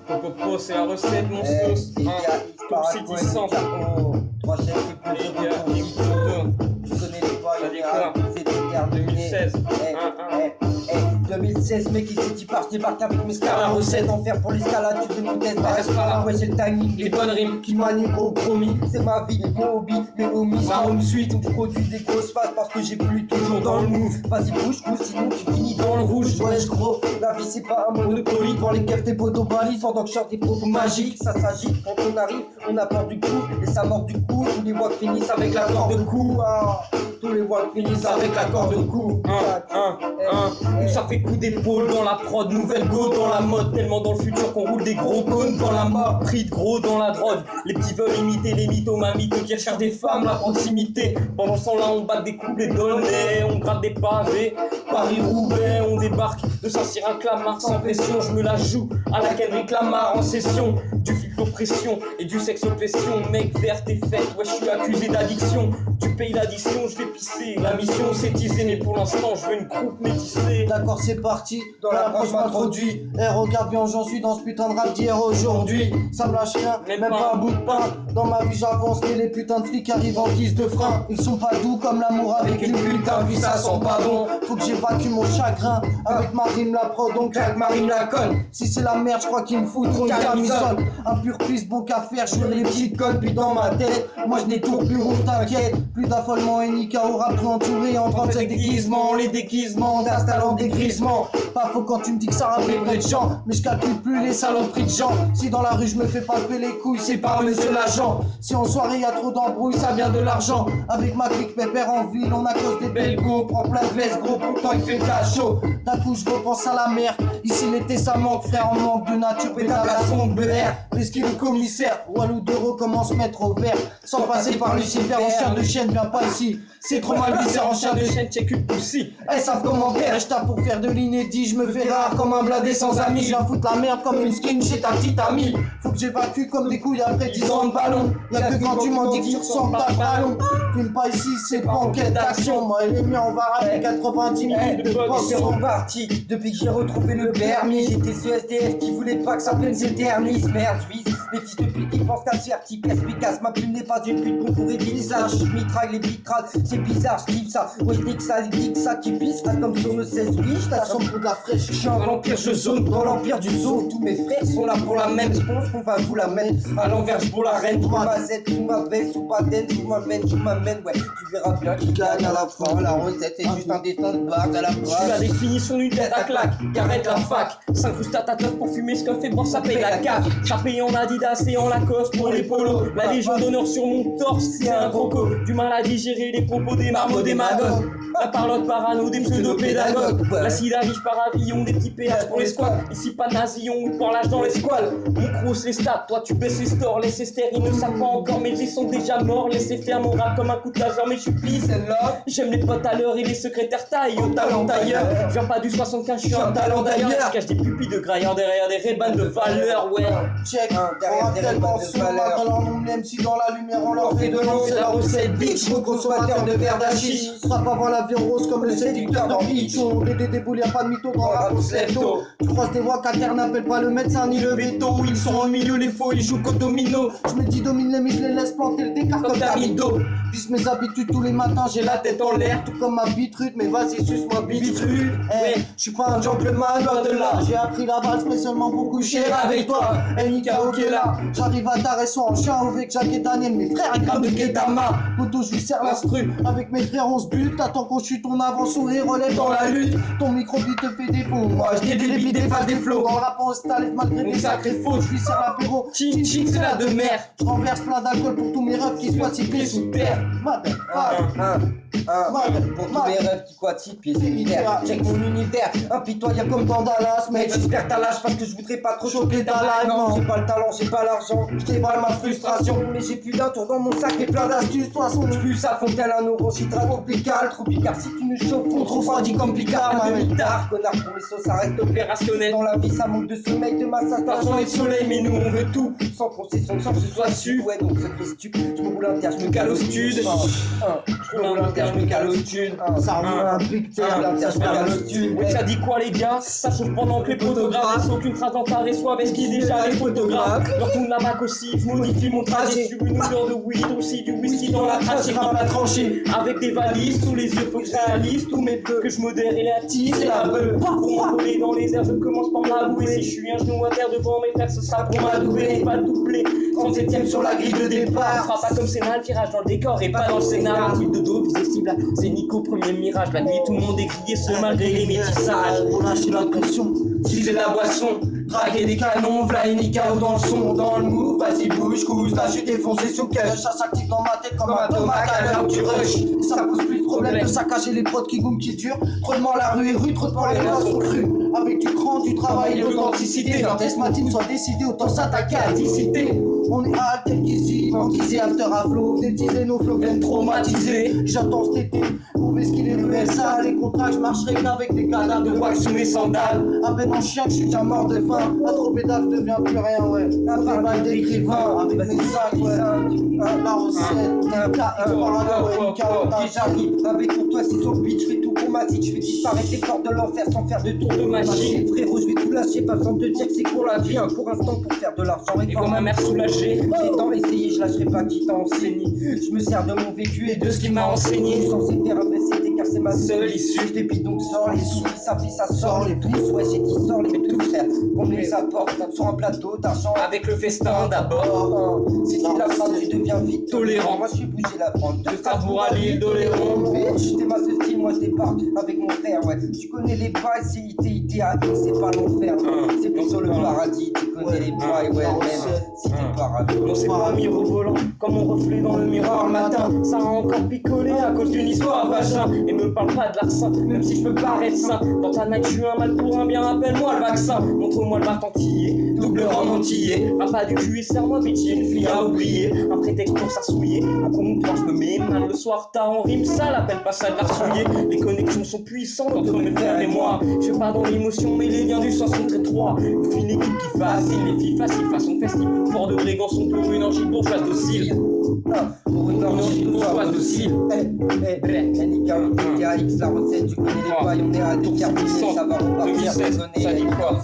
Popo, c'est la recette, mon sauce. Top City 100. 3 chefs Les gars, les tu connais les ça dit quoi? c'est déterminé. 2016. 2016, mec, il s'est dit pas, je débarque avec mes scars. La recette en fer pour l'escalade, tu veux nous tester. Reste pas là. Ouais, c'est le timing, Les bonnes rimes. qui m'animent au promis. C'est ma vie, mon hobby, mes homies. Ma home suite où je produis des grosses phases parce que j'ai plus toujours dans le move. Vas-y, bouge, sinon tu finis dans le rouge. Ouais, gros, la vie c'est pas un monopoly. Pour les keufs, des potos balises, pendant que je sors des propos magiques. Ça s'agite quand on arrive, on a peur du coup. Et ça mord du coup, tous les voix finissent avec l'accord de coup. Tous les voix finissent avec l'accord de coup. Ça fait coup d'épaule dans la prod, nouvelle go dans la mode, tellement dans le futur qu'on roule des gros cônes dans la mort, pris de gros dans la drogue. Les petits veulent imiter les mythomamites qui recherchent des femmes, la proximité. Pendant ce temps-là, on bat des coups, des donnets, on gratte des pavés. Paris-Roubaix, on débarque de Saint-Cyr à Clamart sans pression. Je me la joue à la Kendrick Lamar en session. Du flip d'oppression et du sexe oppression. Mec, vers tes fêtes, ouais, je suis accusé d'addiction. Tu payes l'addition, je vais pisser. La mission c'est teaser, mais pour l'instant, je veux une croupe métissée. D'accord, c'est parti, dans la branche m'introduit. Et regarde bien, j'en suis dans ce putain de rap d'hier aujourd'hui. Ça me lâche rien, même pas un bout de pain. Dans ma vie j'avance, mais les putains de flics arrivent en guise de frein. Ils sont pas doux comme l'amour avec une putain, puis ça sent pas bon. Faut que j'évacue mon chagrin, avec ma rime la prod, donc claque ma rime la conne. Si c'est la merde, je crois qu'ils me foutent trop une camisole. Un pur pisse, bon qu'à faire, je les petites connes, puis dans ma tête, moi je n'ai tout plus haut, t'inquiète. Plus d'affolement et Nika au rap, tout entouré en 37 déguisements. Les déguisements d'installant des grisements. Pas faux quand tu me dis que ça rappelle près de gens, mais je calcule plus les saloperies de gens. Si dans la rue je me fais palper les couilles, c'est pas monsieur l'agent. Si en soirée y a trop d'embrouilles, ça vient de l'argent. Avec ma clique pépère en ville, on accroche des belles go. Prends plein de veste gros, pourtant il fait chaud. D'un coup je repense à la mer. Ici l'été ça manque, frère, on manque de nature. Pétard à son BR, l'esquive le commissaire. Walou d'euros comment se mettre au vert. Sans passer par Lucifer, en chien de chienne, viens pas ici. C'est trop mal visé en chien de chienne, check une poussie. Elles savent comment faire, et je tape pour faire de l'inédit. Je me fais rare comme un bladé sans amis. Je viens foutre la merde comme une skin chez ta petite amie. Faut que j'évacue comme des couilles après 10 ans de ballon. Y'a que quand tu m'en dis que tu ressembles à ballon. Filme pas ici, c'est pas en quête d'action. Moi et les miens, on va rapper 90 minutes de boxe. C'est reparti, depuis que j'ai retrouvé le permis. J'étais ce SDF qui voulait pas que sa peine s'éternise. Merde, je vise les fils de pute qui pensent qu'à se faire type efficace. Ma plume n'est pas une pute pour trouver des visages. Je mitraille les vitrales, c'est bizarre, je kiffe ça. Ouais, je dis que ça qui pisse. Là, comme sur le 16 biche, ta chambre pour de la fraîche. Je suis en l'empire, je zone dans l'empire du zoo. Tous mes frères sont là pour la même. Je pense qu'on va vous la mettre à l'envers, je pour la reine. Pour ma Z, tu m'appelles, sous pas d'aide, tu m'amènes, ouais. Tu verras bien qui gagne à la fin. La recette est juste un dessin de barre à la place. Je suis la définition d'une tête à claque. Arrête la fac. 5 roustes à ta teuf pour fumer ce que fait boire, ça paye la cape. Ça paye en Adidas et en Lacoste pour les polos. La légion d'honneur sur mon torse, c'est un croco. Du mal à digérer les propos des marmots des magogues. La parlotte parano des pseudo-pédagogues. La scie arrive par avion, des petits péages pour les squats. Ici pas de nasillon ou par l'âge dans les squales. Mon cross les stats, toi tu baisses les stores. Les cestères ils ne savent pas encore, mais ils sont déjà morts. Laissez faire mon rap comme un coup de laser, mais je suis pisse. J'aime les potes à l'heure et les secrétaires taille au talent d'ailleurs. Je viens pas du 75, je suis un talent d'ailleurs. Je cache des pupilles de grailleur derrière des rébans de valeur, ouais. Check, derrière des rébans de valeur. Même si dans la lumière on leur fait de l'eau, c'est la recette bitch. Consommateur de verre d'hachis. Frappe avant la vie rose comme le séducteur dans Pichon. Des déboules, y'a pas de mytho dans la pause lève-tôt. Tu croises des voix qu'à terre n'appellent pas le médecin ni le veto. Ils sont au milieu, les faux, ils jouent qu'au domino. Je me dis domine les mises, les laisse planter le décart comme Damido. Vise mes habitudes tous les matins, j'ai la tête en l'air. Tout comme ma bitrute, mais vas-y suce-moi bitrute. Je suis pas un gentleman, loin de là. J'ai appris la balle, mais seulement pour coucher avec toi. Nika ok là, j'arrive à ta soit en chien avec Jacques et Daniel. Mes frères grave de Guédama. Poto je lui sers l'instru. Avec mes frères on se bute. Attends qu'on chute, ton avant-sourire relève dans la lutte. Ton micro-beat te fait défaut. Moi je des beats, des phases, des flots. En rappant au style malgré des sacrés fautes. Je lui sers l'apéro. Ching ching c'est la de mer. Je renverse plein d'alcool pour tous mes rêves qui soient ciblés sous terre. Pour tous mes rêves qui quatiment pieds militaires. Check mon univers, impitoyable comme dans Dallas. Mec j'espère que t'as l'âge parce que je voudrais pas trop choquer ta live. Non j'ai pas le talent, j'ai j'ai pas l'argent, je dévoile ma frustration. Mais j'ai plus d'un tour dans mon sac et plein d'astuces. De toute façon, je plus à fond tel un orange-citra tropical. Tropical, si tu me chauffes, on te refroidit comme Picard. Ma demi-tard, connard, pour mes sauces, ça reste opérationnel. Dans la vie, ça manque de sommeil, de massage, d'argent et de soleil. Mais nous, on veut tout, sans concession, sans que ce soit su. Ouais, donc ce que tu, je me roule un terre, je me cale au stud. Je me roule un terre, je me cale au stud. Ça roule un big terre, je me cale au stud. Ouais, ça dit quoi, les gars? Ça chauffe pendant que les photographes sans aucune trace dans ta réseau avec qui déjà les photographes. Je retourne la bac aussi, je modifie mon trajet sur une odeur de weed, aussi du whisky dans la trace, j'ai pas la tranchée. Avec des valises sous les yeux, faut que je réalise tous mes bleus, que je modère et la tisse et la beuh. Pour m'envoler dans les airs, je commence par m'avouer. Si je suis un genou à terre devant mes frères, ce sera pour m'adouber, pas doubler. 37ème sur la grille de départ. On fera pas comme Sénat, le tirage dans le décor et pas dans le scénar. Type de dos, visé cible, c'est Nico, premier mirage. La nuit, tout le monde est crié, ce malgré les métissages. Relâcher la pression, utiliser la boisson, traquer des canons, v'là une IKO dans le son, dans le move, vas-y bouge, couche, là je suis défoncé sous cash. Ça s'active dans ma tête comme un tomate à l'heure du rush. Ça pose plus de problème de saccager les potes qui goûtent, qui durent. Trop de mal la rue est rude, trop de mal les mains sont crues. Avec du cran, du travail et de l'authenticité. Quand Esmatine soit décidé, autant s'attaquer à la discipline. On est à tel qu'ici, antisé, after à flow, détisé, nos flots viennent traumatiser. J'attends cet été, pour qu'il est ruelles sales. Les contrats, je marcherai qu'avec des cadavres de wax sous mes sandales. À peine en chien, je suis déjà mort de faim. À trop pédale, je deviens plus rien, ouais. La barbaille d'écrivain, avec mes sacs, ouais. La recette, un cas, j'arrive avec pour toi, c'est sur le beat, je fais tout pour ma vie, je fais disparaître les portes de l'enfer sans faire de tour de magie. Frérot, je vais tout lâcher, pas besoin de te dire que c'est pour la vie, un court instant pour faire de l'argent et voir ma mère soulagée. J'ai tant essayé, je lâcherai pas qui t'a enseigné. Je me sers de mon vécu et de ce qui m'a enseigné. Sans citer un PCT car c'est ma seule issue. Je dépite donc sort les sous, ça fait ça sort les pouces. Ouais, j'ai dit sort les tout frère, on me les apporte sur un plateau d'argent avec le festin d'abord. Si tu la frappe, tu deviens vite tolérant. Moi je suis bougé la prendre de Strasbourg à l'île d'Oléron. Bitch, t'es ma style, moi je débarque avec mon frère. Ouais, tu connais les bails, c'est ITITA, c'est pas l'enfer. C'est plus sur le paradis, tu connais les bails, ouais, même si t'es paradis. On s'est pas mis au volant, comme mon reflet dans le miroir le matin. Ça a encore picolé à cause d'une histoire vagin. Et me parle pas de larcin, même si je peux paraître sain. Dans ta night, je suis un mal pour un bien, appelle-moi le vaccin. Montre-moi le batantillé, double rang entier. Pas du cul et serre-moi, bitch, une fille à oublier. Un prétexte pour s'assouiller, un comptoir, je me mets mal le soir, t'as en rime sale, appelle pas ça de l'arsouiller. Les connexions sont puissantes entre mes frères et moi. Je suis pas dans l'émotion, mais les liens du sang sont très étroits. Une équipe qui fascine, les filles faciles, façon festive. Fort de brigand sont pour une orgie bourgeoise docile. Pour une orgie bourgeoise docile. NIKO, TTAX, la recette, tu connais les bails, on est à déterminer, ça va repartir, 2016, ça dit quoi?